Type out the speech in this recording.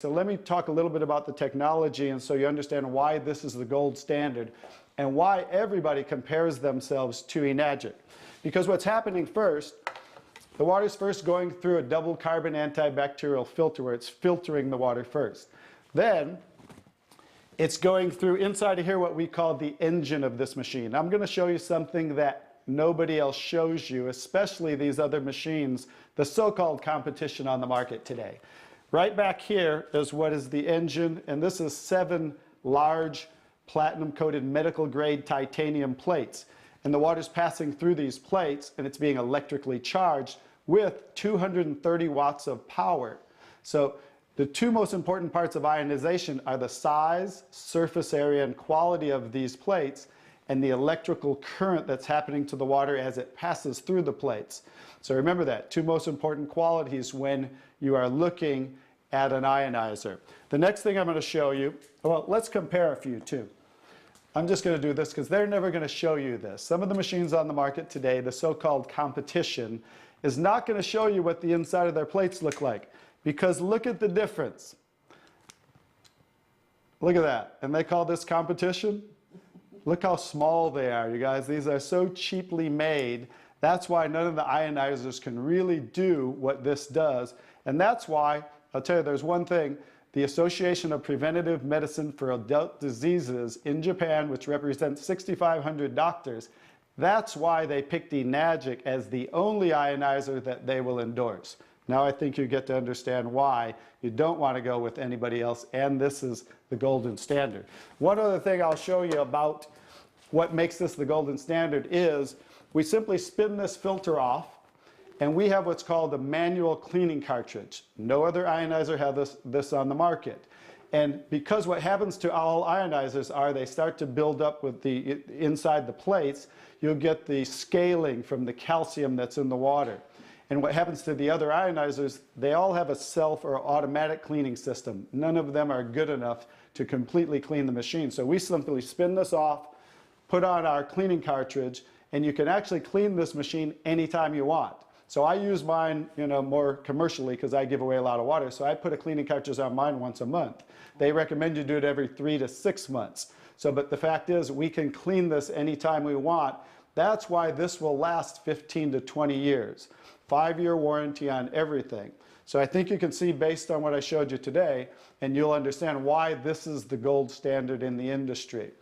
So let me talk a little bit about the technology, and so you understand why this is the gold standard and why everybody compares themselves to Enagic. Because what's happening first, the water's first going through a double carbon antibacterial filter where it's filtering the water first. Then it's going through inside of here what we call the engine of this machine. I'm going to show you something that nobody else shows you, especially these other machines, the so-called competition on the market today. Right back here is what is the engine, and this is 7 large platinum-coated medical-grade titanium plates. And the water's passing through these plates, and it's being electrically charged with 230 watts of power. So the two most important parts of ionization are the size, surface area, and quality of these plates, and the electrical current that's happening to the water as it passes through the plates. So remember that, two most important qualities when you are looking at an ionizer. The next thing I'm going to show you, well, let's compare a few too. I'm just going to do this because they're never going to show you this. Some of the machines on the market today, the so-called competition, is not going to show you what the inside of their plates look like. Because look at the difference. Look at that. And they call this competition? Look how small they are, you guys. These are so cheaply made. That's why none of the ionizers can really do what this does. And that's why, I'll tell you, there's one thing. The Association of Preventive Medicine for Adult Diseases in Japan, which represents 6,500 doctors, that's why they picked Enagic as the only ionizer that they will endorse. Now I think you get to understand why you don't want to go with anybody else, and this is the golden standard. One other thing I'll show you about what makes this the golden standard is we simply spin this filter off, and we have what's called a manual cleaning cartridge. No other ionizer has this on the market. And because what happens to all ionizers are they start to build up with the inside the plates, you'll get the scaling from the calcium that's in the water. And what happens to the other ionizers, they all have a self or automatic cleaning system. None of them are good enough to completely clean the machine. So we simply spin this off, put on our cleaning cartridge, and you can actually clean this machine anytime you want. So I use mine, more commercially because I give away a lot of water. So I put a cleaning cartridge on mine once a month. They recommend you do it every 3 to 6 months. So, but the fact is we can clean this anytime we want. That's why this will last 15 to 20 years. 5-year warranty on everything. So I think you can see based on what I showed you today, and you'll understand why this is the gold standard in the industry.